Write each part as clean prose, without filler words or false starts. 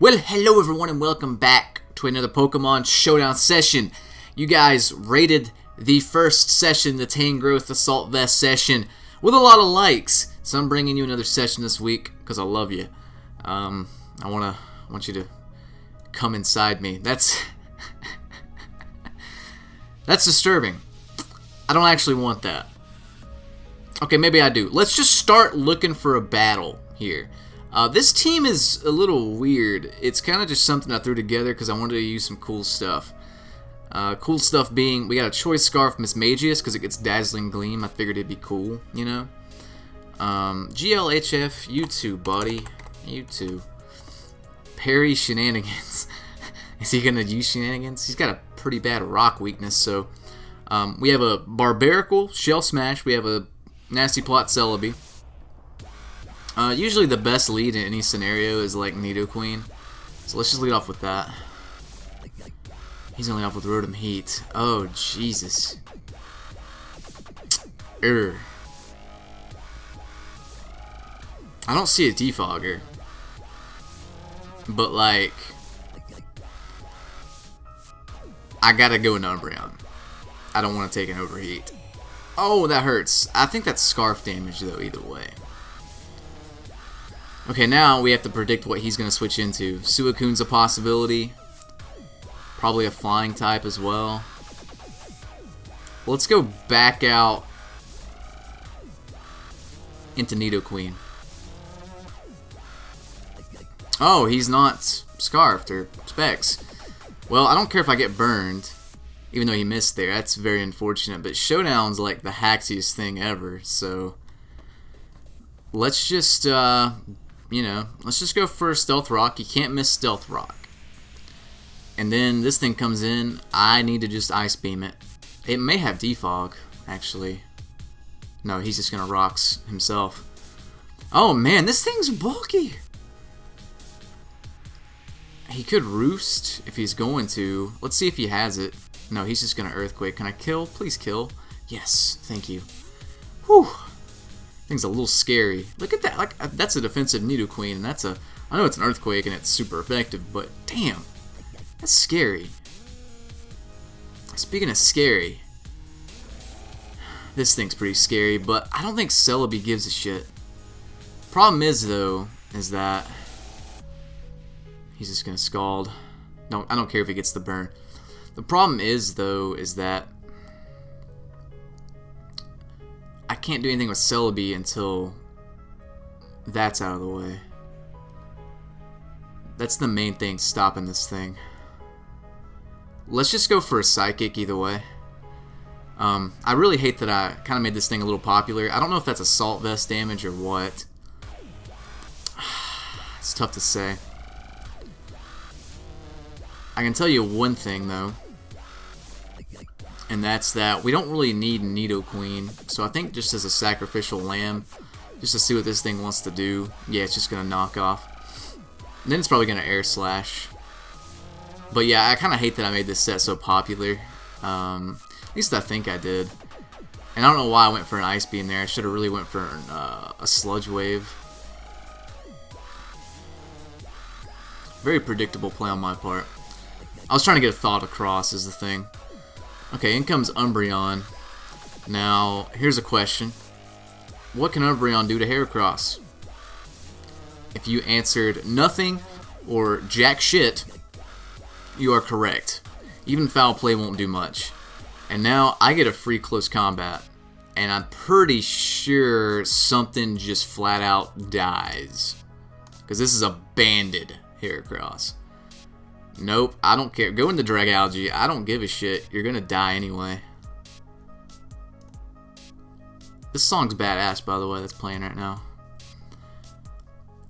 Well, hello everyone and welcome back to another Pokemon Showdown session. You guys rated the first session, the Tangrowth Assault Vest session, with a lot of likes. So I'm bringing you another session this week because I love you. I want you to come inside me. That's disturbing. I don't actually want that. Okay, maybe I do. Let's just start looking for a battle here. This team is a little weird. It's kind of just something I threw together because I wanted to use some cool stuff. Cool stuff being, we got a Choice Scarf Mismagius because it gets Dazzling Gleam. I figured it'd be cool, you know. GLHF, you too, buddy. You too. Parry Shenanigans. Is he going to use Shenanigans? He's got a pretty bad rock weakness, so... we have a Barbarical, Shell Smash. We have a Nasty Plot Celebi. Usually the best lead in any scenario is like Nidoqueen. So let's just lead off with that. He's gonna lead off with Rotom Heat. Oh, Jesus. I don't see a Defogger. But like... I gotta go into Umbreon. I don't want to take an Overheat. Oh, that hurts. I think that's Scarf damage though, either way. Okay, now we have to predict what he's going to switch into. Suicune's a possibility. Probably a flying type as well. Let's go back out into Nidoqueen. Oh, he's not Scarfed or Specs. Well, I don't care if I get burned, even though he missed there. That's very unfortunate. But Showdown's like the haxiest thing ever, so let's just... you know, let's just go for Stealth Rock. You can't miss Stealth Rock. And then this thing comes in. I need to just Ice Beam it. It may have Defog, actually. No, he's just going to Rocks himself. Oh, man, this thing's bulky. He could Roost if he's going to. Let's see if he has it. No, he's just going to Earthquake. Can I kill? Please kill. Yes, thank you. Whew. Thing's a little scary. Look at that. Like, that's a defensive Nidoqueen, and that's a... I know it's an Earthquake and it's super effective, but damn. That's scary. Speaking of scary, this thing's pretty scary, but I don't think Celebi gives a shit. Problem is, though, is that he's just gonna Scald. No, I don't care if he gets the burn. The problem is, though, is that I can't do anything with Celebi until that's out of the way. That's the main thing stopping this thing. Let's just go for a Psychic either way. I really hate that I kind of made this thing a little popular. I don't know if that's Assault Vest damage or what. It's tough to say. I can tell you one thing though. And that's that we don't really need Nidoqueen, so I think just as a sacrificial lamb, just to see what this thing wants to do. Yeah, it's just gonna knock off. And then it's probably gonna Air Slash. But yeah, I kind of hate that I made this set so popular. At least I think I did. And I don't know why I went for an Ice Beam there. I should have really went for a Sludge Wave. Very predictable play on my part. I was trying to get a thought across is the thing. Okay, in comes Umbreon. Now, here's a question. What can Umbreon do to Heracross? If you answered nothing or jack shit, you are correct. Even Foul Play won't do much. And now I get a free close combat. And I'm pretty sure something just flat out dies. Because this is a banded Heracross. Nope, I don't care. Go into Dragalge. I don't give a shit. You're gonna die anyway. This song's badass, by the way, that's playing right now.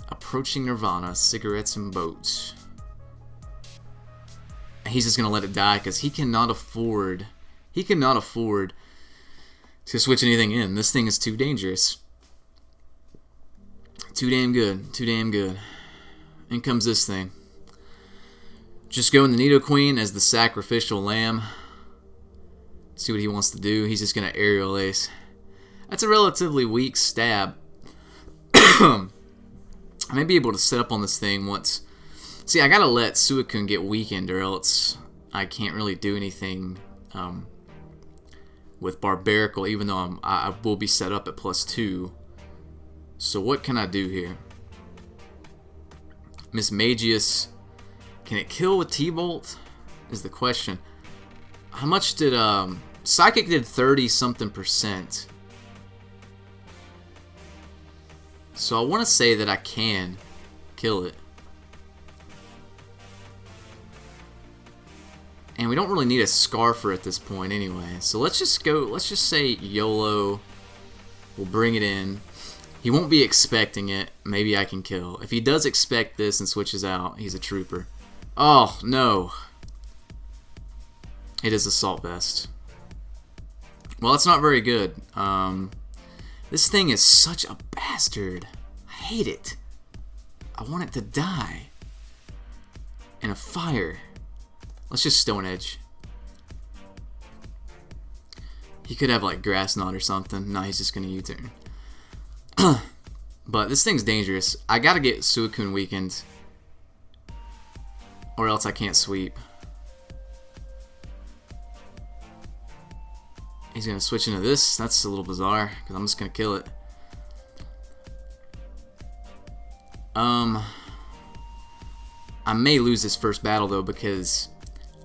Approaching Nirvana, cigarettes and boats. He's just gonna let it die because he cannot afford to switch anything in. This thing is too dangerous. Too damn good. Too damn good. In comes this thing. Just go in the Nidoqueen as the sacrificial lamb. See what he wants to do. He's just going to Aerial Ace. That's a relatively weak stab. I may be able to set up on this thing once See, I gotta let Suicune get weakened, or else I can't really do anything with Barbarical, even though I will be set up at +2. So what can I do here? Miss Magius, can it kill with T-Bolt? Is the question. How much did Psychic did 30-something%. So I want to say that I can kill it. And we don't really need a Scarfer at this point anyway. So let's just go, let's just say YOLO. We'll bring it in. He won't be expecting it. Maybe I can kill. If he does expect this and switches out, he's a trooper. Oh, no. It is Assault Vest. Well, that's not very good. This thing is such a bastard. I hate it. I want it to die. In a fire. Let's just Stone Edge. He could have like Grass Knot or something. No, he's just gonna U-turn. But this thing's dangerous. I gotta get Suicune weakened, or else I can't sweep. He's gonna switch into this. That's a little bizarre, because I'm just gonna kill it. I may lose this first battle though, because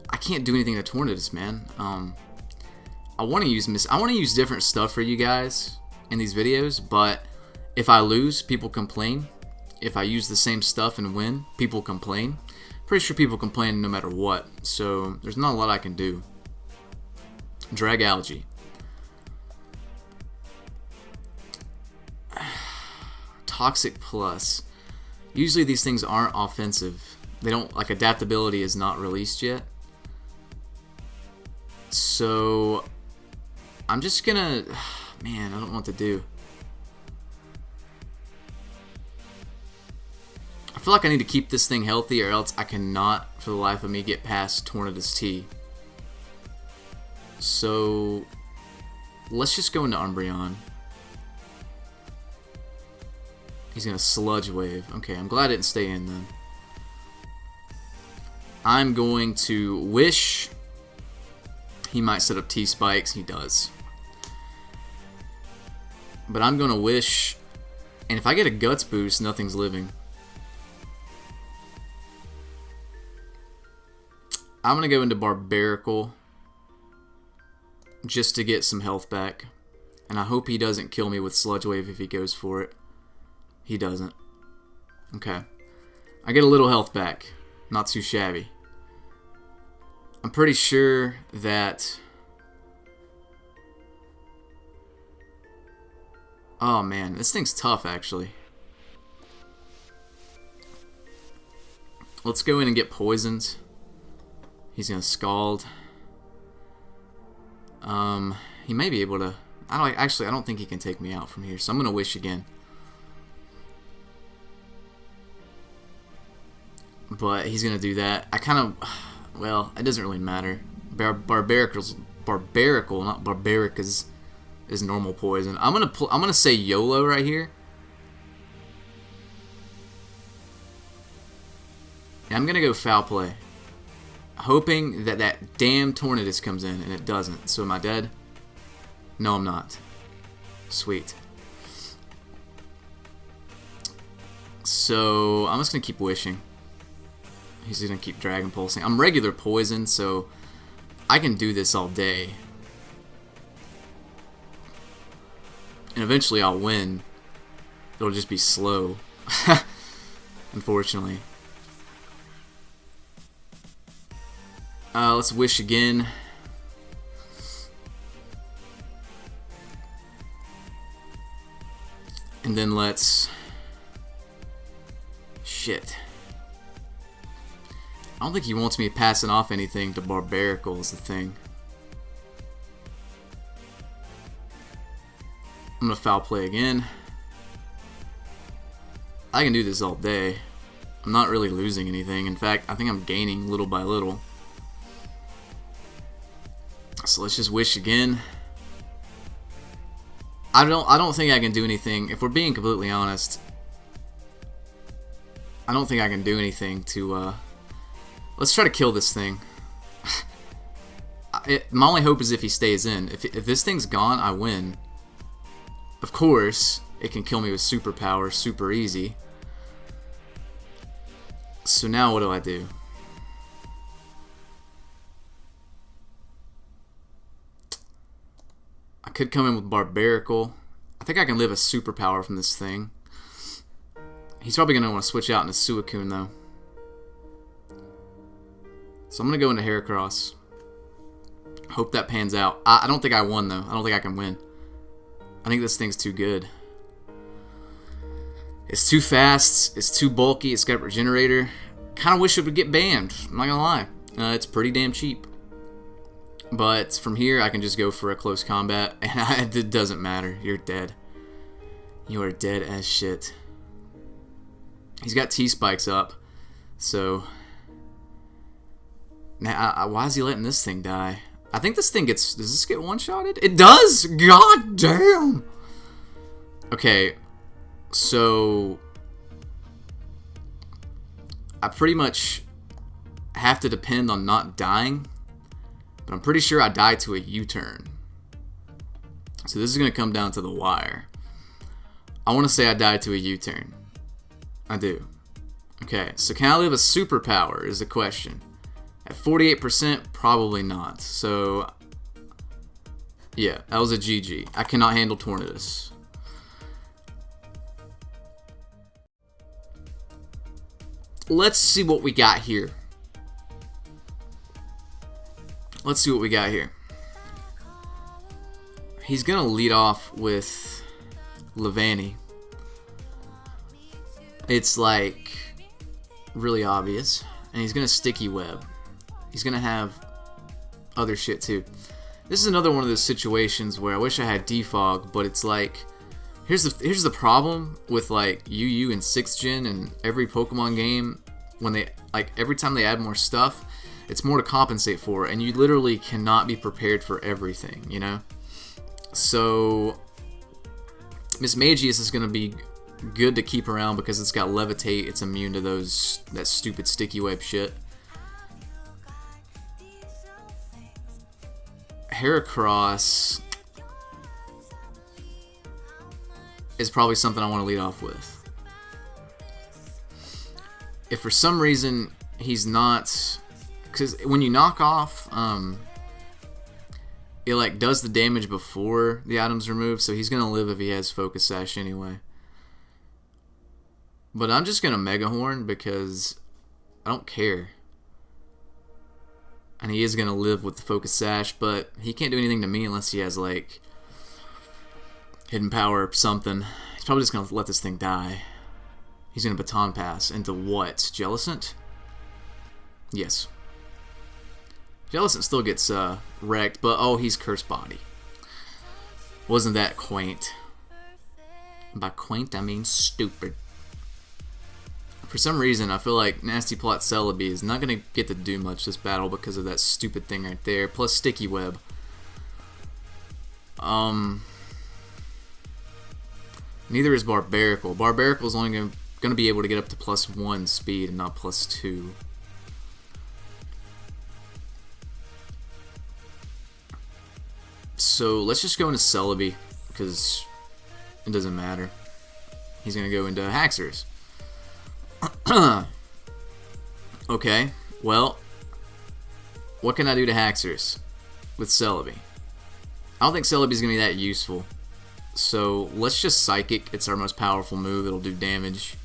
I can't do anything to Tornadus, man. I want to use different stuff for you guys in these videos, but if I lose, people complain. If I use the same stuff and win, people complain. Pretty sure people complain no matter what, so there's not a lot I can do. Drag Algae. Toxic Plus. Usually these things aren't offensive. They don't, like, adaptability is not released yet. So I'm just gonna, man, I don't know what to do. I feel like I need to keep this thing healthy, or else I cannot for the life of me get past Tornadus T. So let's just go into Umbreon. He's gonna Sludge Wave. Okay, I'm glad I didn't stay in then. I'm going to Wish. He might set up T-Spikes. He does. But I'm going to Wish. And if I get a Guts boost, nothing's living. I'm going to go into Barbarical. Just to get some health back. And I hope he doesn't kill me with Sludge Wave if he goes for it. He doesn't. Okay. I get a little health back. Not too shabby. I'm pretty sure that... Oh man, this thing's tough actually. Let's go in and get poisoned. He's gonna Scald. He may be able to... I don't think he can take me out from here, so I'm gonna Wish again. But he's gonna do that. I kind of... Well, it doesn't really matter. Barbarical, not Barbaric, is normal poison. I'm gonna say YOLO right here. And I'm gonna go Foul Play, hoping that that damn Tornadus comes in, and it doesn't. So am I dead? No, I'm not. Sweet. So I'm just gonna keep wishing. He's gonna keep Dragon Pulsing. I'm regular poison, so I can do this all day. And eventually I'll win. It'll just be slow. Unfortunately. Let's Wish again. And then let's... Shit. I don't think he wants me passing off anything to Barbarical is the thing. I'm gonna Foul Play again. I can do this all day. I'm not really losing anything. In fact, I think I'm gaining little by little. So let's just Wish again. I don't think I can do anything. If we're being completely honest, I don't think I can do anything to, let's try to kill this thing. My only hope is if he stays in. If this thing's gone, I win. Of course, it can kill me with superpower super easy. So now what do I do? I could come in with Barbarical. I think I can live a superpower from this thing. He's probably going to want to switch out into Suicune though. So I'm going to go into Heracross. Hope that pans out. I don't think I won though. I don't think I can win. I think this thing's too good. It's too fast. It's too bulky. It's got Regenerator. Kind of wish it would get banned. I'm not going to lie. It's pretty damn cheap. But from here, I can just go for a close combat. And it doesn't matter. You're dead. You are dead as shit. He's got T-Spikes up. So... now, why is he letting this thing die? I think this thing gets... does this get one-shotted? It does! God damn! Okay. So... I pretty much have to depend on not dying. But I'm pretty sure I die to a U-turn. So this is going to come down to the wire. I want to say I died to a U-turn. I do. Okay, so can I live a superpower is the question. At 48%, probably not. So, yeah, that was a GG. I cannot handle Tornadus. Let's see what we got here. Let's see what we got here. He's going to lead off with Levani. It's like really obvious. And he's going to Sticky Web. He's going to have other shit too. This is another one of those situations where I wish I had Defog, but it's like here's the problem with like UU and 6th gen and every Pokemon game when they like every time they add more stuff, it's more to compensate for, and you literally cannot be prepared for everything, you know? So Miss Magius is going to be good to keep around because it's got Levitate, it's immune to that stupid Sticky Web shit. Heracross is probably something I want to lead off with. If for some reason he's not, because when you knock off, it like does the damage before the item's removed, so he's gonna live if he has Focus Sash anyway. But I'm just gonna Mega Horn because I don't care. And he is going to live with the Focus Sash, but he can't do anything to me unless he has, like, Hidden Power or something. He's probably just going to let this thing die. He's going to Baton Pass into what? Jellicent? Yes. Jellicent still gets wrecked, but oh, he's Curse Body. Wasn't that quaint? By quaint, I mean stupid. For some reason, I feel like Nasty Plot Celebi is not going to get to do much this battle because of that stupid thing right there, plus Sticky Web. Neither is Barbarical. Barbarical is only going to be able to get up to +1 speed and not +2. So let's just go into Celebi because it doesn't matter. He's going to go into Haxorus. Okay, well, what can I do to Haxorus with Celebi? I don't think Celebi's going to be that useful. So let's just Psychic. It's our most powerful move. It'll do damage.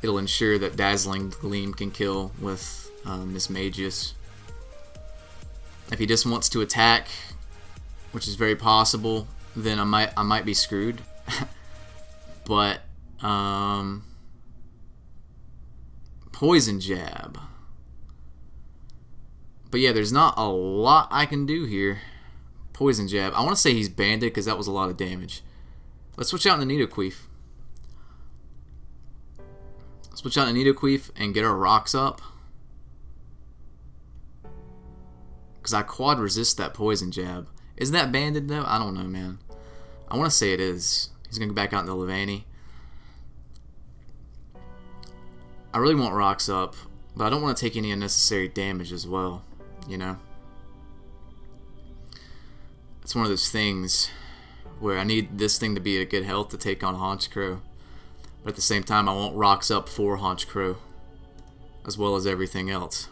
It'll ensure that Dazzling Gleam can kill with Miss Magius. If he just wants to attack, which is very possible, then I might be screwed. But Poison Jab. But yeah, there's not a lot I can do here. Poison Jab. I want to say he's Banded because that was a lot of damage. Let's switch out into Nidoqueef. Switch out into Nidoqueef and get our rocks up. Because I quad resist that Poison Jab. Is that Banded though? I don't know, man. I want to say it is. He's going to go back out into Levani. I really want rocks up, but I don't want to take any unnecessary damage as well, you know? It's one of those things where I need this thing to be at good health to take on Haunch Crow. But at the same time, I want rocks up for Haunch Crow, as well as everything else.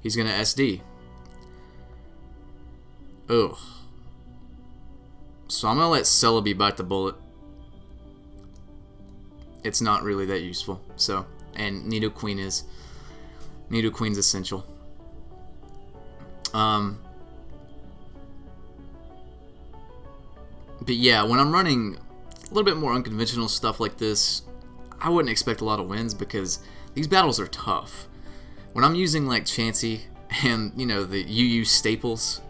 He's going to SD. Ugh. So I'm going to let Celebi bite the bullet. It's not really that useful. So, and Nidoqueen is. Nidoqueen's essential. But yeah, when I'm running a little bit more unconventional stuff like this, I wouldn't expect a lot of wins because these battles are tough. When I'm using like Chansey and, you know, the UU staples,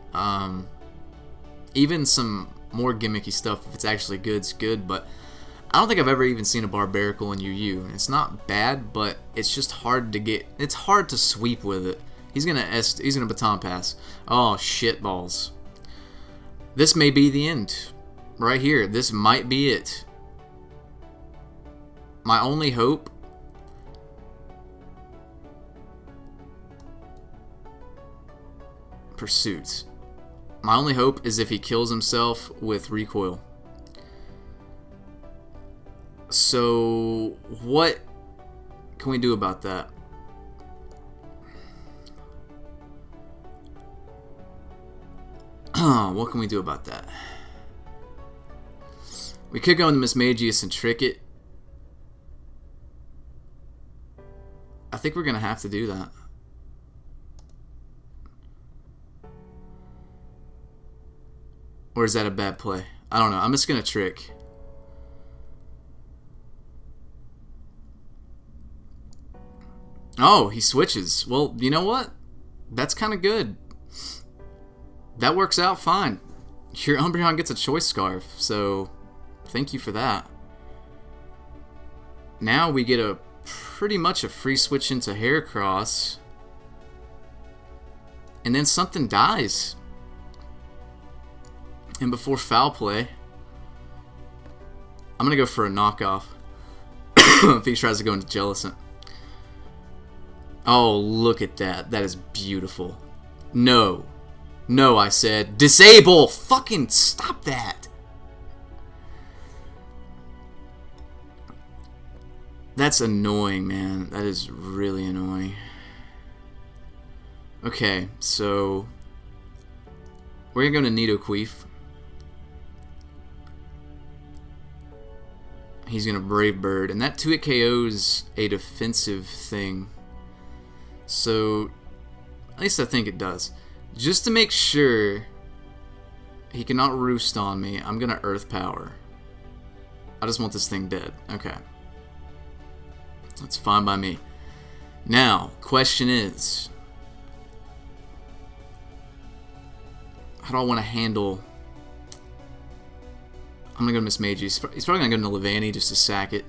even some more gimmicky stuff, if it's actually good, it's good, but I don't think I've ever even seen a Barbarical in UU. It's not bad, but it's just hard to get, it's hard to sweep with it. He's gonna baton pass. Oh, shit balls. This may be the end. Right here. This might be it. My only hope Pursuit. My only hope is if he kills himself with recoil. So, what can we do about that? What can we do about that? We could go into Mismagius and trick it. I think we're going to have to do that. Or is that a bad play? I don't know. I'm just going to trick. Oh, he switches. Well, you know what? That's kind of good. That works out fine. Your Umbreon gets a Choice Scarf, so thank you for that. Now we get a pretty much a free switch into Heracross. And then something dies. And before foul play, I'm going to go for a knockoff. If he tries to go into Jellicent. Oh, look at that. That is beautiful. No. No, I said. Disable! Fucking stop that! That's annoying, man. That is really annoying. Okay, so we're gonna go to Nidoqueef. He's gonna Brave Bird, and that 2-hit KO's a defensive thing. So, at least I think it does. Just to make sure he cannot roost on me, I'm gonna Earth Power. I just want this thing dead. Okay. That's fine by me. Now, question is, how do I want to handle... I'm going to go to Mismagius. He's probably going to go into Levani just to sack it.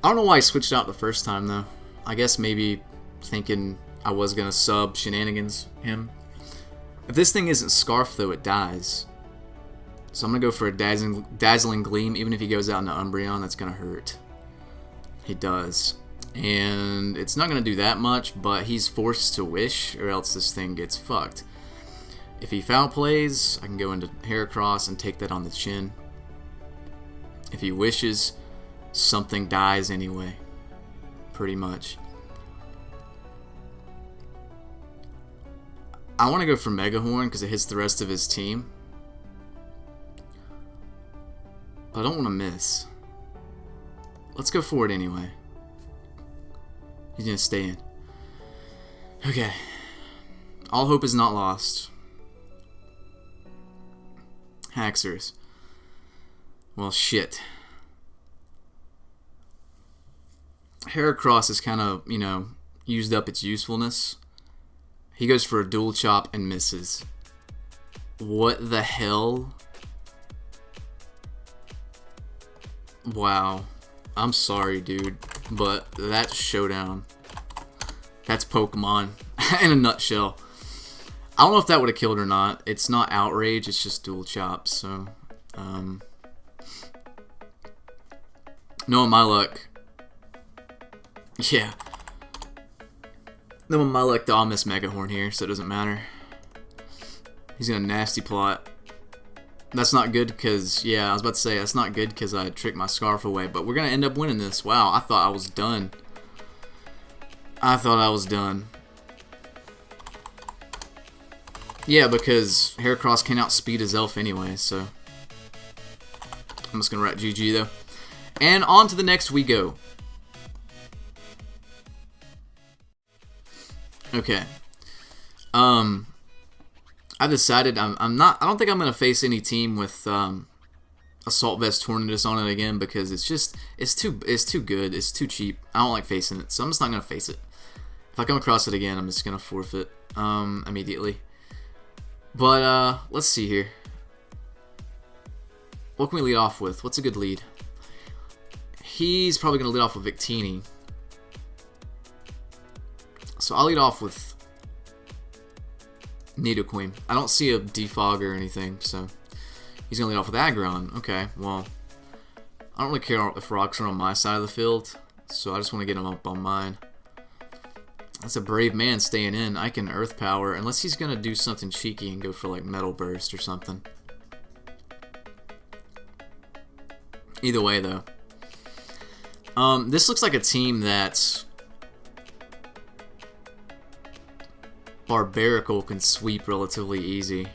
I don't know why I switched out the first time, though. I guess maybe thinking I was going to sub Shenanigans him. If this thing isn't Scarf, though, it dies. So I'm going to go for a Dazzling Gleam. Even if he goes out into Umbreon, that's going to hurt. He does. And it's not going to do that much, but he's forced to Wish, or else this thing gets fucked. If he foul plays, I can go into Heracross and take that on the chin. If he wishes, something dies anyway. Pretty much. I want to go for Mega Horn because it hits the rest of his team. But I don't want to miss. Let's go for it anyway. He's going to stay in. Okay. All hope is not lost. Haxorus. Well, shit. Heracross is kind of, you know, used up its usefulness. He goes for a dual chop and misses. What the hell? Wow. I'm sorry, dude, but that's Showdown. That's Pokemon in a nutshell. I don't know if that would have killed or not. It's not Outrage, it's just dual chops, so... knowing my luck, Yeah. Then I like the I'll miss Mega Horn here, so it doesn't matter. He's gonna nasty plot. That's not good because, yeah, I was about to say that's not good because I tricked my Scarf away, but we're gonna end up winning this. Wow, I thought I was done. I thought I was done. Yeah, because Heracross can outspeed his elf anyway, so I'm just gonna write GG though. And on to the next we go. Okay. I've decided I don't think I'm gonna face any team with Assault Vest Tornadus on it again because it's too good. It's too cheap. I don't like facing it, so I'm just not gonna face it. If I come across it again, I'm just gonna forfeit immediately. But let's see here. What can we lead off with? What's a good lead? He's probably gonna lead off with Victini. So I'll lead off with Nidoqueen. I don't see a defog or anything, so he's gonna lead off with Aggron. Okay, well, I don't really care if rocks are on my side of the field, so I just want to get him up on mine. That's a brave man staying in. I can Earth Power, unless he's gonna do something cheeky and go for like Metal Burst or something. Either way, though, this looks like a team that's Barbarical can sweep relatively easy.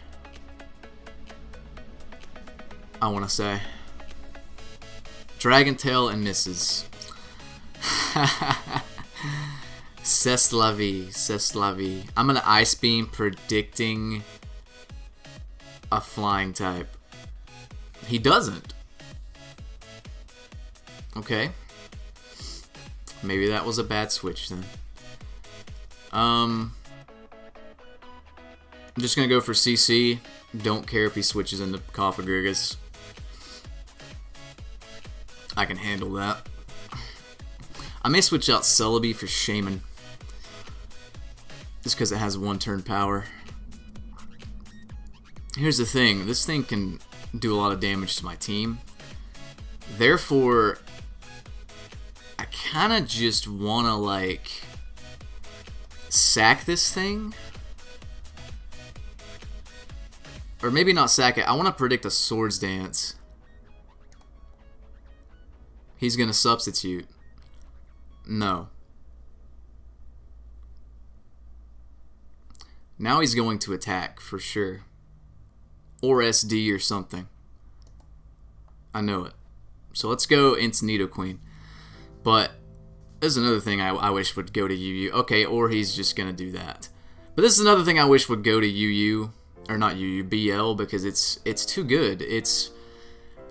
I want to say Dragon Tail and misses. C'est la vie, c'est la vie. I'm gonna Ice Beam predicting a flying type. He doesn't. Okay. Maybe that was a bad switch then. I'm just going to go for CC. Don't care if he switches into Cofagrigus. I can handle that. I may switch out Celebi for Shaman. Just because it has 1 turn power. Here's the thing. This thing can do a lot of damage to my team. Therefore, I kind of just want to, like, sack this thing. Or maybe not sack it. I want to predict a Swords Dance. He's going to substitute. No. Now he's going to attack for sure. Or SD or something. I know it. So let's go into Nidoqueen. But this is another thing I wish would go to UU. Okay, or he's just going to do that. But this is another thing I wish would go to UU. Or not UU, BL, because it's too good. It's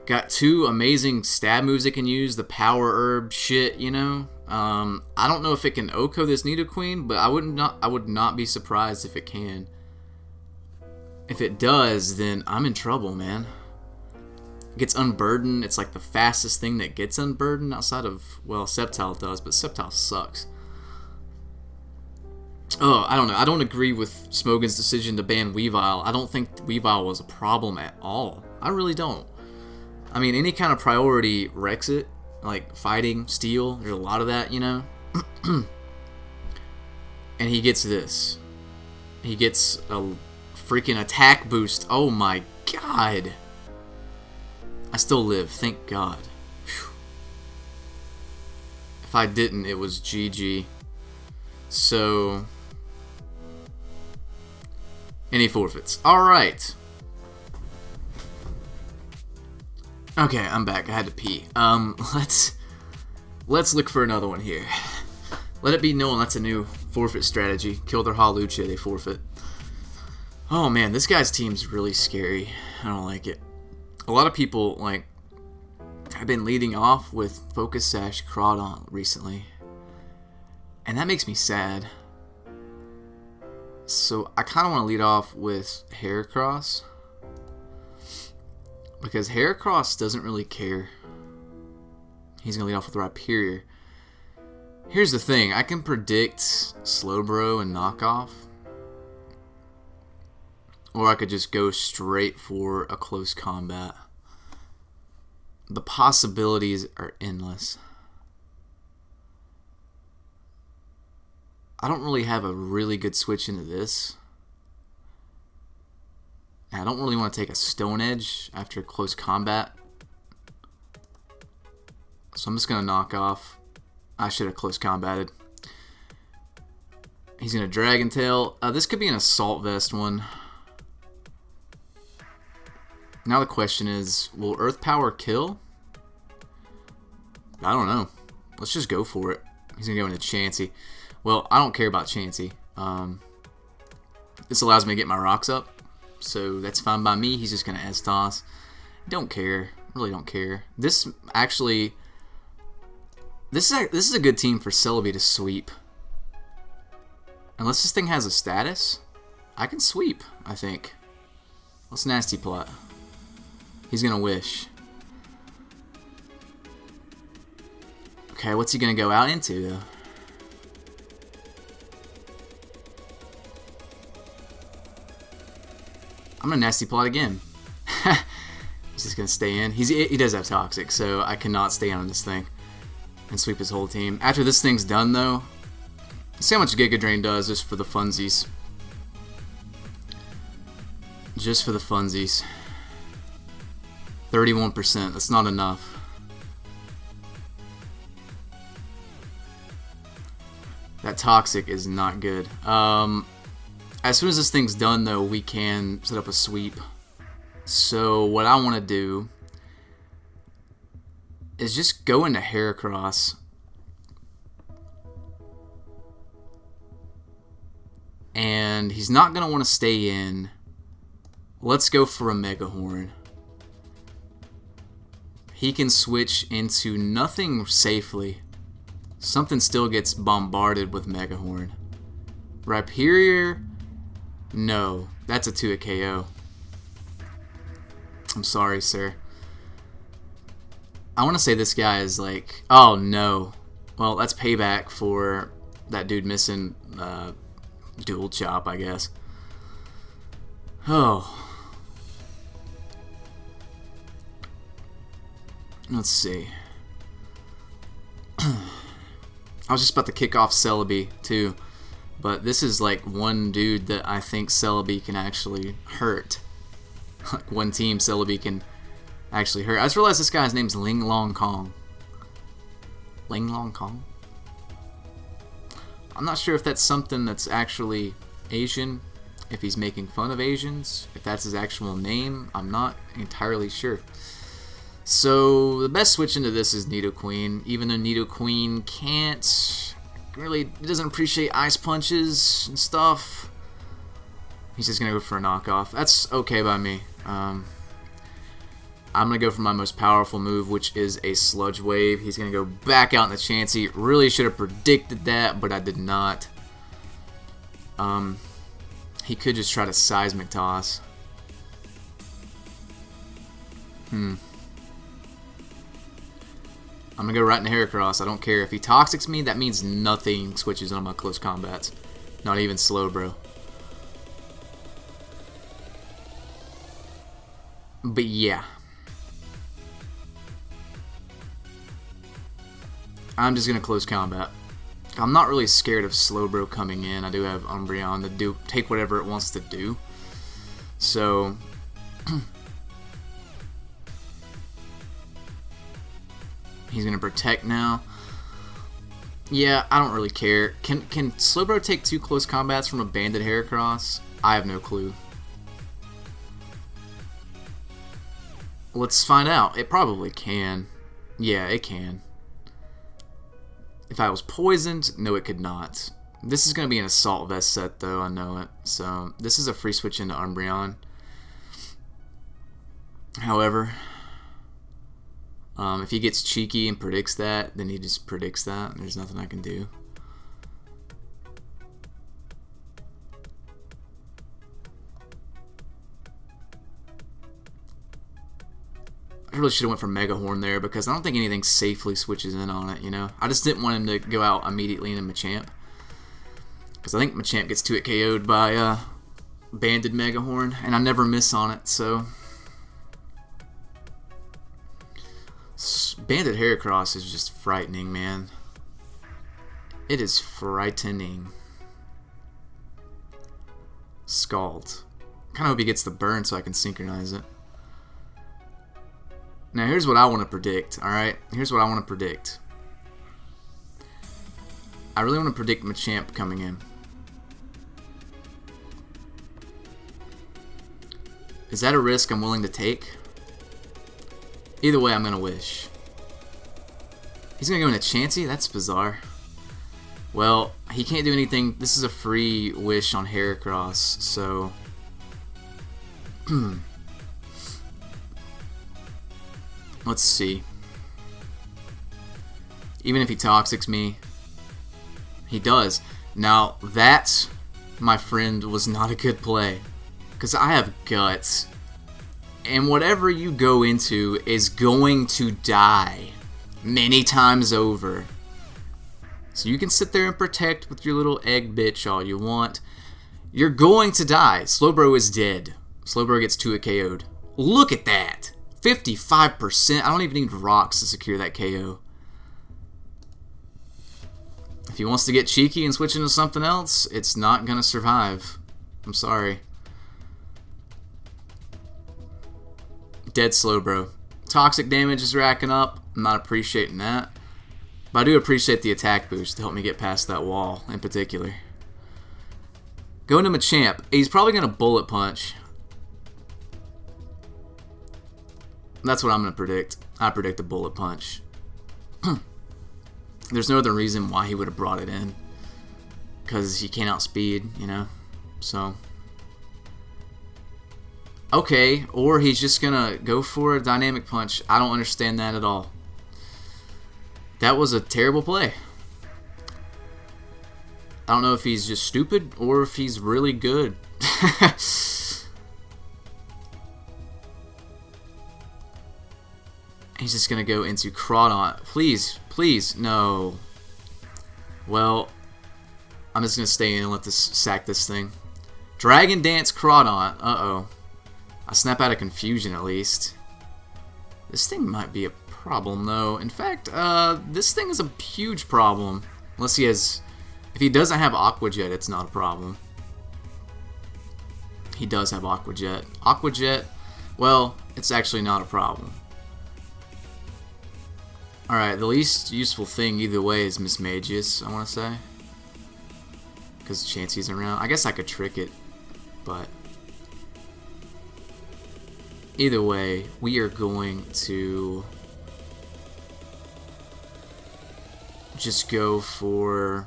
got 2 amazing stab moves it can use. The Power Herb shit, you know. I don't know if it can OHKO this Nidoqueen, but I would not be surprised if it can. If it does, then I'm in trouble, man. It gets Unburdened. It's like the fastest thing that gets Unburdened outside of, well, Sceptile does, but Sceptile sucks. Oh, I don't know. I don't agree with Smogan's decision to ban Weavile. I don't think Weavile was a problem at all. I really don't. I mean, any kind of priority wrecks it. Like fighting, steel, there's a lot of that, you know. And he gets this. He gets a freaking attack boost. Oh my god. I still live, thank god. Whew. If I didn't, it was GG. So... and he forfeits. Alright. Okay, I'm back. I had to pee. Let's look for another one here. Let it be known that's a new forfeit strategy. Kill their Hawlucha, they forfeit. Oh man, this guy's team's really scary. I don't like it. A lot of people, like, have been leading off with Focus Sash Crawdon recently. And that makes me sad. So I kind of want to lead off with Heracross. Because Heracross doesn't really care. He's going to lead off with Rhyperior. Here's the thing. I can predict Slowbro and Knockoff. Or I could just go straight for a close combat. The possibilities are endless. I don't really have a really good switch into this. I don't really want to take a Stone Edge after close combat. So I'm just going to knock off. I should have close combated. He's going to Dragon Tail. This could be an Assault Vest one. Now the question is, will Earth Power kill? I don't know. Let's just go for it. He's going to go into Chansey. Well, I don't care about Chansey. This allows me to get my rocks up. So that's fine by me. He's just going to S-Toss. Don't care. Really don't care. This actually... This is a good team for Celebi to sweep. Unless this thing has a status, I can sweep, I think. Let's Nasty Plot. He's going to Wish. Okay, what's he going to go out into, though? I'm going to Nasty Plot again. He's just going to stay in. He does have Toxic, so I cannot stay on this thing and sweep his whole team. After this thing's done, though, see how much Giga Drain does just for the funsies. Just for the funsies. 31%. That's not enough. That Toxic is not good. As soon as this thing's done, though, we can set up a sweep. So what I want to do is just go into Heracross. And he's not going to want to stay in. Let's go for a Mega Horn. He can switch into nothing safely. Something still gets bombarded with Mega Horn. Rhyperior? No. That's a 2-hit KO. I'm sorry, sir. I want to say this guy is like... Oh, no. Well, that's payback for that dude missing Dual Chop, I guess. Oh. Let's see. I was just about to kick off Celebi, too. But this is like one dude that I think Celebi can actually hurt. Like one team Celebi can actually hurt. I just realized this guy's name's Ling Long Kong. Ling Long Kong? I'm not sure if that's something that's actually Asian. If he's making fun of Asians. If that's his actual name. I'm not entirely sure. So the best switch into this is Nidoqueen. Even though Nidoqueen can't... really doesn't appreciate Ice Punches and stuff. He's just going to go for a knockoff. That's okay by me. I'm going to go for my most powerful move, which is a Sludge Wave. He's going to go back out in the Chansey. Really should have predicted that, but I did not. He could just try to Seismic Toss. I'm going to go right into Heracross. I don't care. If he Toxics me, that means nothing switches on my close combats. Not even Slowbro. But yeah. I'm just going to close combat. I'm not really scared of Slowbro coming in. I do have Umbreon to take whatever it wants to do. So... he's going to protect now. Yeah, I don't really care. Can Slowbro take 2 close combats from a Banded Heracross? I have no clue. Let's find out. It probably can. Yeah, it can. If I was poisoned, no it could not. This is going to be an Assault Vest set though, I know it. So, this is a free switch into Umbreon. However... if he gets cheeky and predicts that, then he just predicts that, and there's nothing I can do. I really should have went for Mega Horn there, because I don't think anything safely switches in on it, you know? I just didn't want him to go out immediately into Machamp. Because I think Machamp gets 2-hit KO'd by Banded Mega Horn, and I never miss on it, so... Banded Heracross is just frightening, man. It is frightening. Scald. Kind of hope he gets the burn so I can synchronize it. Now here's what I want to predict, alright? Here's what I want to predict. I really want to predict Machamp coming in. Is that a risk I'm willing to take? Either way, I'm going to wish. He's going to go into Chansey? That's bizarre. Well, he can't do anything. This is a free wish on Heracross, so... Let's see. Even if he Toxics me, he does. Now, that, my friend, was not a good play. Because I have guts. And whatever you go into is going to die many times over. So you can sit there and protect with your little egg bitch all you want. You're going to die. Slowbro is dead. Slowbro gets 2 KO'd. Look at that. 55%. I don't even need rocks to secure that KO. If he wants to get cheeky and switch into something else, it's not going to survive. I'm sorry. Dead Slowbro. Toxic damage is racking up. I'm not appreciating that. But I do appreciate the attack boost to help me get past that wall in particular. Going to Machamp. He's probably going to Bullet Punch. That's what I'm going to predict. I predict a Bullet Punch. There's no other reason why he would have brought it in. Because he can't outspeed, you know? So... Okay, or he's just going to go for a Dynamic Punch. I don't understand that at all. That was a terrible play. I don't know if he's just stupid or if he's really good. He's just going to go into Crawdaunt. Please, please, no. Well, I'm just going to stay in and let this sack this thing. Dragon Dance Crawdaunt. Uh-oh. I snap out of confusion at least. This thing might be a problem though. In fact, this thing is a huge problem. Unless he has... If he doesn't have Aqua Jet, it's not a problem. He does have Aqua Jet. Aqua Jet, well, it's actually not a problem. Alright, the least useful thing either way is Miss Magius, I want to say. Because Chansey's around. I guess I could trick it, but... Either way, we are going to just go for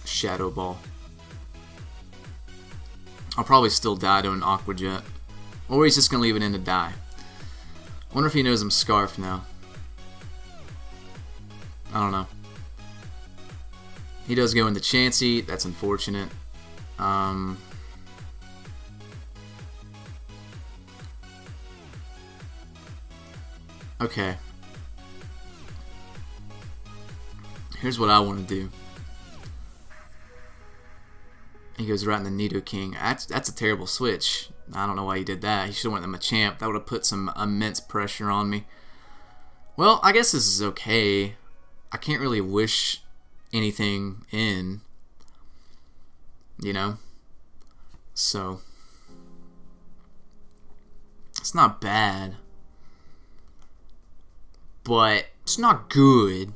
Shadow Ball. I'll probably still die to an Aqua Jet. Or he's just going to leave it in to die. I wonder if he knows I'm Scarf now. I don't know. He does go into Chansey. That's unfortunate. Okay. Here's what I want to do. He goes right in the Nidoking. That's a terrible switch. I don't know why he did that. He should have went to Machamp. That would have put some immense pressure on me. Well, I guess this is okay. I can't really wish anything in. You know? So. It's not bad. But it's not good.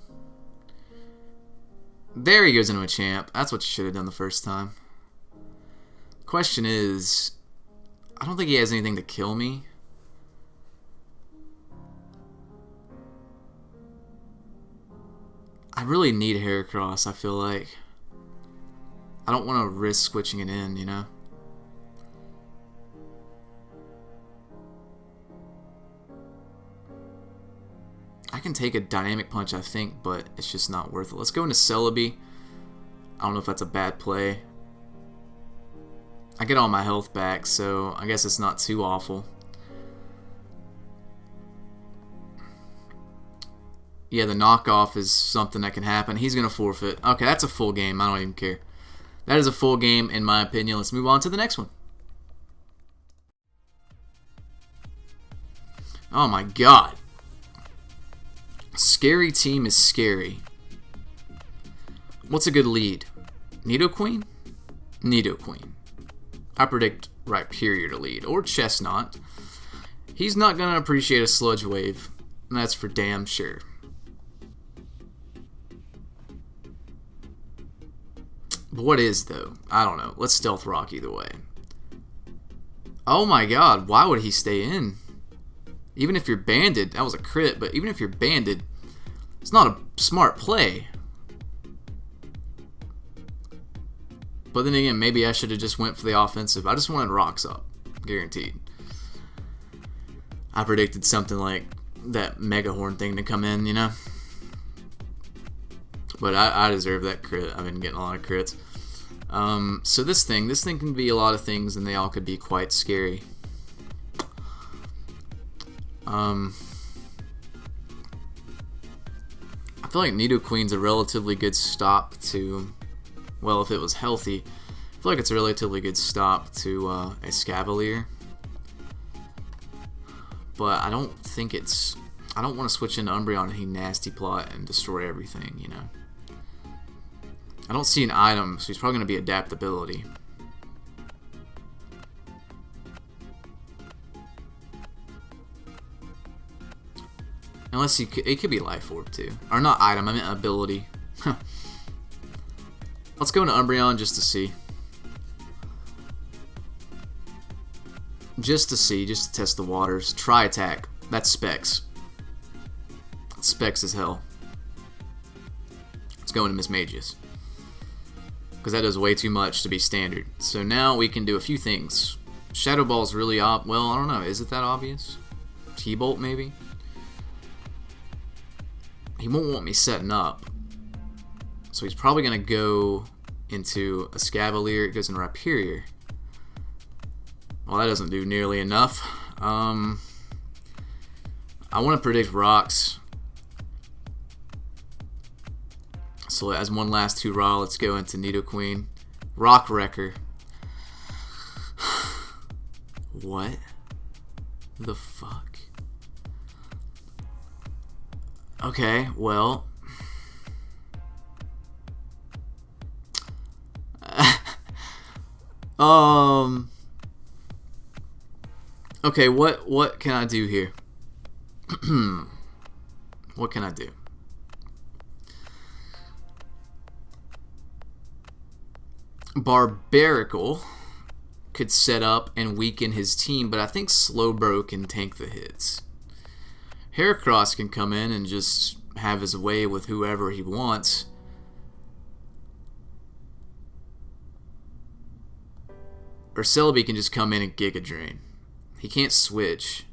There he goes into a champ. That's what you should have done the first time. Question is, I don't think he has anything to kill me. I really need Heracross, I feel like. I don't want to risk switching it in, you know? I can take a Dynamic Punch, I think, but it's just not worth it. Let's go into Celebi. I don't know if that's a bad play. I get all my health back, so I guess it's not too awful. Yeah, the knockoff is something that can happen. He's going to forfeit. Okay, that's a full game. I don't even care. That is a full game, in my opinion. Let's move on to the next one. Oh my god. Scary team is scary. What's a good lead? Nidoqueen? Nidoqueen. I predict Rhyperior to lead, or Chestnut. He's not going to appreciate a Sludge Wave, and that's for damn sure. But what is, though? I don't know. Let's Stealth Rock either way. Oh my god, why would he stay in? Even if you're banded, that was a crit, but even if you're banded, it's not a smart play. But then again, maybe I should have just went for the offensive. I just wanted rocks up, guaranteed. I predicted something like that Mega Horn thing to come in, you know? But I deserve that crit. I've been getting a lot of crits. So this thing can be a lot of things, and they all could be quite scary. I feel like Nidoqueen's a relatively good stop to, well, if it was healthy, I feel like it's a relatively good stop to a Escavalier. But I don't think it's, I don't want to switch into Umbreon and he nasty plot and destroy everything, you know. I don't see an item, so he's probably going to be adaptability. Unless it could be Life Orb too. Or not item, I meant ability. Let's go into Umbreon just to see. Just to test the waters. Try attack. That's Specs. Specs as hell. Let's go into Mismagius. Because that does way too much to be standard. So now we can do a few things. Shadow Ball's really well, I don't know. Is it that obvious? T-Bolt maybe? He won't want me setting up. So he's probably going to go into a Escavalier. It goes in Rhyperior. Well, that doesn't do nearly enough. I want to predict rocks. So as one last hurrah, let's go into Nidoqueen. Rock Wrecker. What the fuck? Okay, well. Okay, what can I do here? What can I do? Barbarical could set up and weaken his team, but I think Slowbro can tank the hits. Heracross can come in and just have his way with whoever he wants. Or Celebi can just come in and Giga Drain. He can't switch.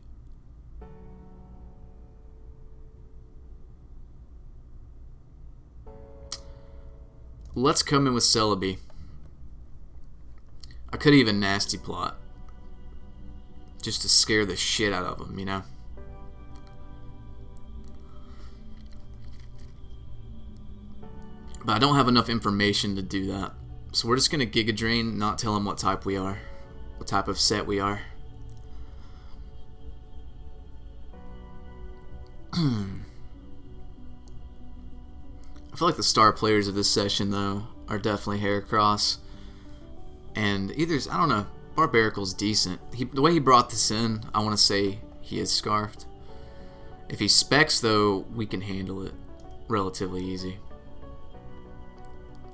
Let's come in with Celebi. I could even Nasty Plot. Just to scare the shit out of him, you know? But I don't have enough information to do that. So we're just going to Giga Drain, not tell him what type we are. What type of set we are. I feel like the star players of this session, though, are definitely Heracross. And I don't know, Barbarical's decent. The way he brought this in, I want to say he is Scarfed. If he Specs, though, we can handle it relatively easy.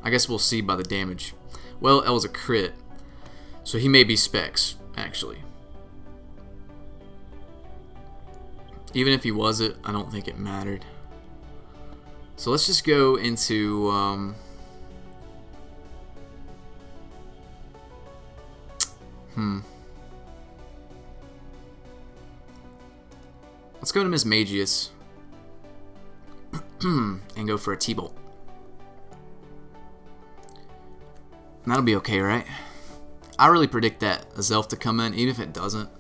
I guess we'll see by the damage. Well, that was a crit. So he may be Specs, actually. Even if he was it, I don't think it mattered. So let's just go into... Let's go to Mismagius. And go for a T-Bolt. That'll be okay, right? I really predict that Azelf to come in, even if it doesn't.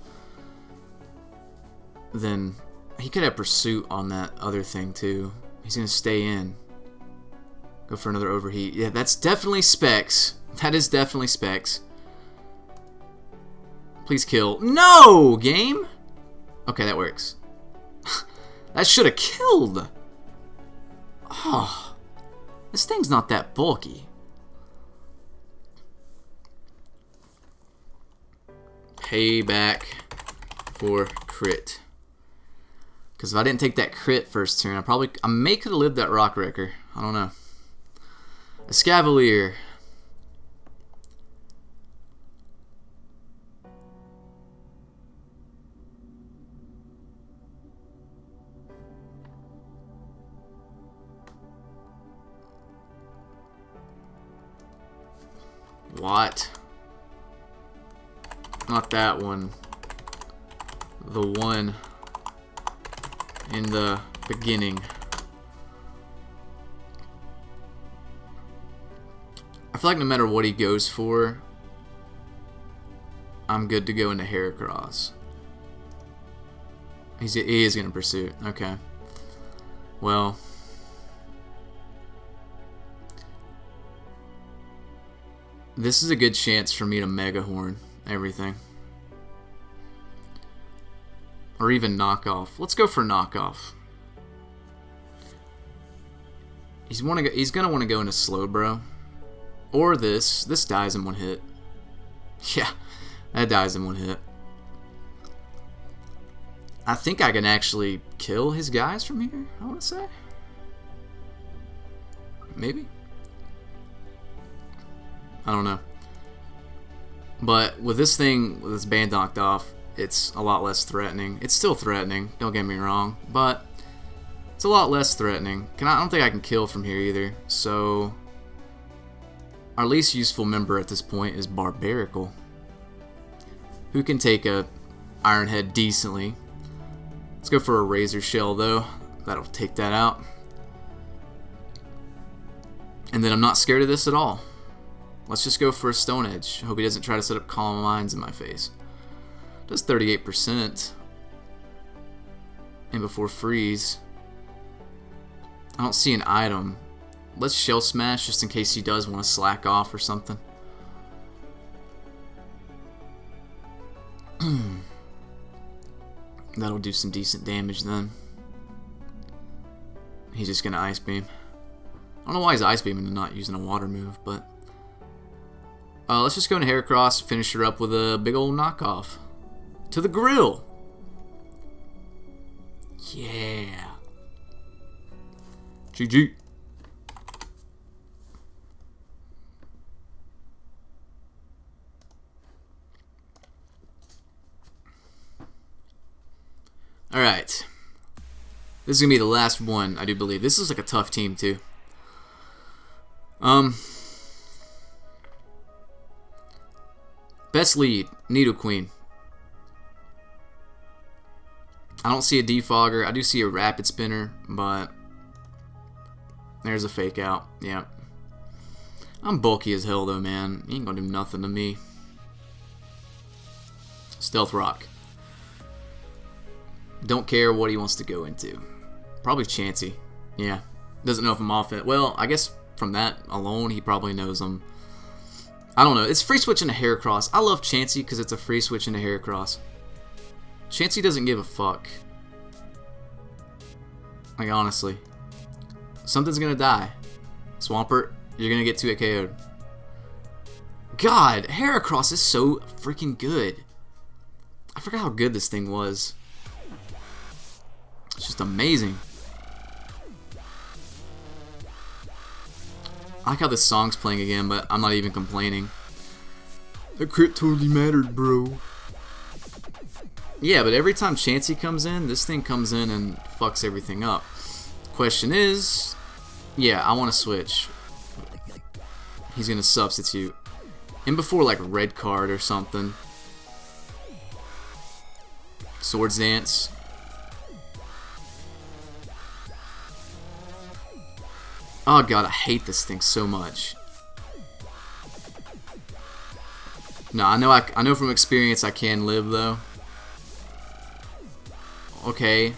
Then he could have Pursuit on that other thing too. He's gonna stay in. Go for another Overheat. Yeah, that's definitely Specs. That is definitely Specs. Please kill. No, game! Okay, that works. That should have killed. Oh, this thing's not that bulky. Payback for crit. Because if I didn't take that crit first turn, I may could have lived that Rock Wrecker. I don't know. A Scavalier. What? Not that one. The one in the beginning. I feel like no matter what he goes for, I'm good to go into HERACROSS. He is going to pursue. Okay. Well. This is a good chance for me to Mega Horn everything. Or even knockoff. Let's go for knockoff. He's gonna want to go into Slowbro. Or this. This dies in one hit. Yeah, that dies in one hit. I think I can actually kill his guys from here, I want to say. Maybe? I don't know. But with this thing, with this band knocked off, it's a lot less threatening. It's still threatening, don't get me wrong, but it's a lot less threatening. I don't think I can kill from here either, so our least useful member at this point is Barbarical, who can take a Iron Head decently. Let's go for a Razor Shell though. That'll take that out. And then I'm not scared of this at all. Let's just go for a Stone Edge. Hope he doesn't try to set up Calm Minds in my face. Does 38%. And before freeze. I don't see an item. Let's Shell Smash just in case he does want to slack off or something. That'll do some decent damage then. He's just going to Ice Beam. I don't know why he's Ice Beaming and not using a water move, but let's just go into HERACROSS, finish her up with a big old knockoff. To the grill! Yeah! GG! Alright. This is going to be the last one, I do believe. This is like a tough team, too. Best lead, Nidoqueen. I don't see a Defogger. I do see a Rapid Spinner, but there's a Fake Out. Yeah. I'm bulky as hell, though, man. He ain't gonna do nothing to me. Stealth Rock. Don't care what he wants to go into. Probably Chansey. Yeah. Doesn't know if I'm off it. Well, I guess from that alone, he probably knows I'm. I don't know. It's free switch into HERACROSS. I love Chansey because it's a free switch into HERACROSS. Chansey doesn't give a fuck. Like, honestly. Something's gonna die. Swampert, you're gonna get 2-hit KO'd. God, HERACROSS is so freaking good. I forgot how good this thing was. It's just amazing. I like how this song's playing again, but I'm not even complaining. The crit totally mattered, bro. Yeah, but every time Chansey comes in, this thing comes in and fucks everything up. Question is, yeah, I want to switch. He's going to substitute. And before, like, red card or something. Swords Dance. Oh god, I hate this thing so much. No, I know from experience I can live though. Okay.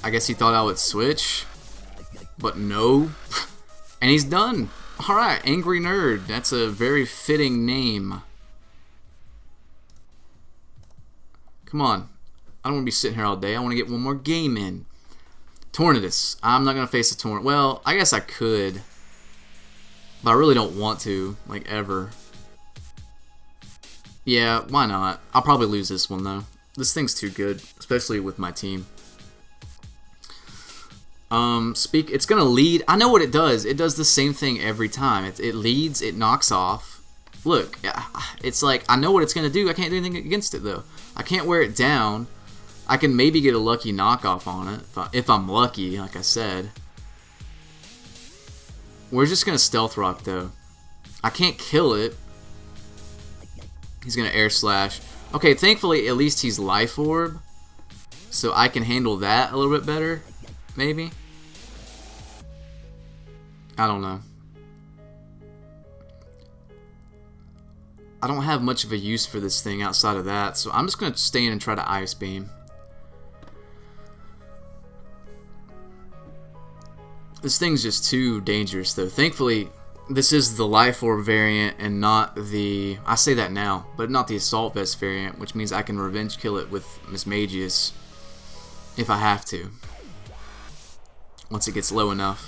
I guess he thought I would switch. But no. And he's done. Alright, Angry Nerd. That's a very fitting name. Come on. I don't want to be sitting here all day. I want to get one more game in. Tornadus. I'm not going to face a Tornadus. Well, I guess I could. But I really don't want to. Like, ever. Yeah, why not? I'll probably lose this one, though. This thing's too good, especially with my team. It's gonna lead. I know what it does. It does the same thing every time. It leads, it knocks off. Look, it's like, I know what it's gonna do. I can't do anything against it, though. I can't wear it down. I can maybe get a lucky knockoff on it, if I'm lucky, like I said. We're just gonna stealth rock, though. I can't kill it. He's gonna air slash. Okay, thankfully, at least he's life orb, so I can handle that a little bit better, maybe. I don't know. I don't have much of a use for this thing outside of that, so I'm just gonna stay in and try to ice beam. This thing's just too dangerous, though. Thankfully, this is the Life Orb variant and not the... I say that now, but not the Assault Vest variant, which means I can revenge kill it with Miss Magius if I have to. Once it gets low enough.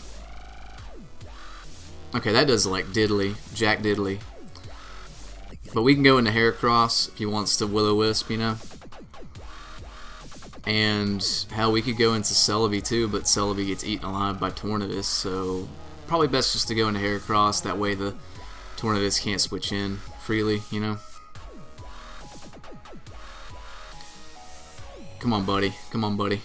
Okay, that does like diddly. Jack diddly. But we can go into Heracross if he wants to Will-O-Wisp, you know. And hell, we could go into Celebi too, but Celebi gets eaten alive by Tornadus, so probably best just to go into Heracross. That way the Tornadus can't switch in freely, you know. Come on, buddy. Come on, buddy.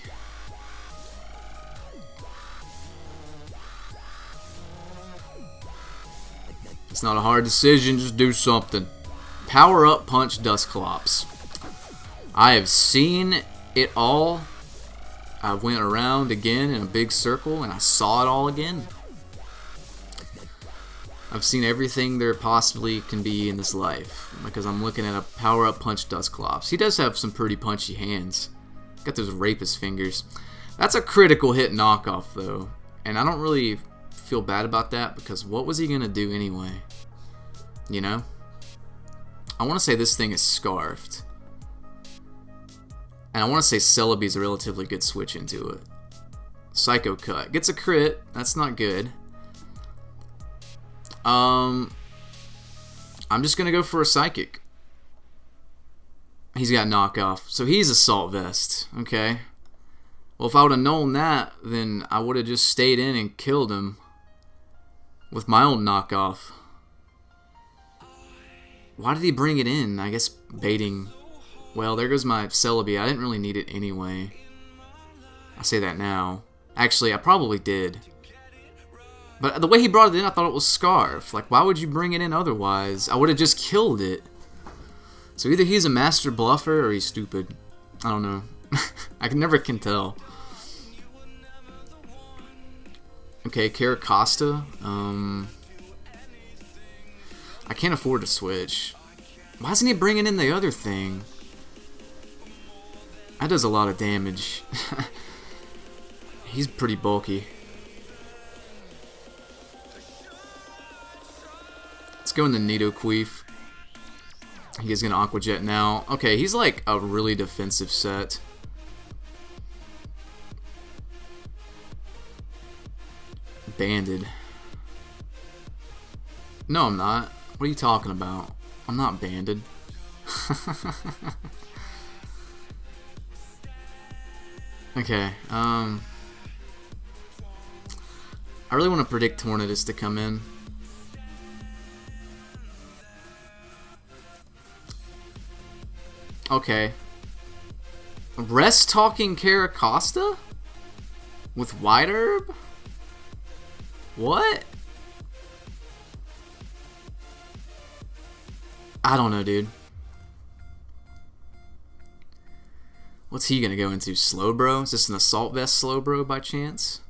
It's not a hard decision, just do something. Power up punch Dusclops. I have seen it all. I went around again in a big circle and I saw it all again. I've seen everything there possibly can be in this life because I'm looking at a power up punch Dusclops. He does have some pretty punchy hands. Got those rapist fingers. That's a critical hit knockoff though, and I don't really feel bad about that because what was he gonna do anyway? You know? I want to say this thing is scarfed. And I want to say Celebi's a relatively good switch into it. Psycho Cut. Gets a crit. That's not good. I'm just going to go for a Psychic. He's got knockoff. So he's Assault Vest. Okay. Well, if I would have known that, then I would have just stayed in and killed him with my own knockoff. Why did he bring it in? I guess baiting. Well, there goes my Celebi. I didn't really need it anyway. I say that now. Actually, I probably did. But the way he brought it in, I thought it was Scarf. Like, why would you bring it in otherwise? I would have just killed it. So either he's a master bluffer or he's stupid. I don't know. I never can tell. Okay, Caracosta. I can't afford to switch. Why isn't he bringing in the other thing? That does a lot of damage. He's pretty bulky. Let's go into Nidoqueef. He's gonna Aqua Jet now. Okay, he's like a really defensive set. Banded. No, I'm not. What are you talking about? I'm not banded. Okay, I really want to predict Tornadus to come in. Okay. Rest talking Caracosta? With White Herb? What? I don't know, dude. What's he gonna go into? Slowbro? Is this an Assault Vest Slowbro by chance?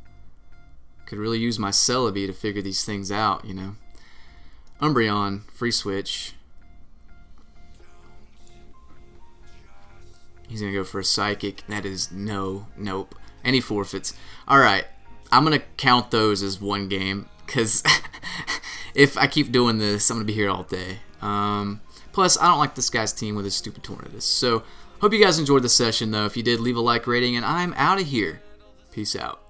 Could really use my Celebi to figure these things out, you know. Umbreon, free switch. He's gonna go for a Psychic. That is nope. And he forfeits. Alright, I'm gonna count those as one game, because if I keep doing this, I'm gonna be here all day. Plus, I don't like this guy's team with his stupid Tornadus. So, hope you guys enjoyed the session, though. If you did, leave a like rating, and I'm out of here. Peace out.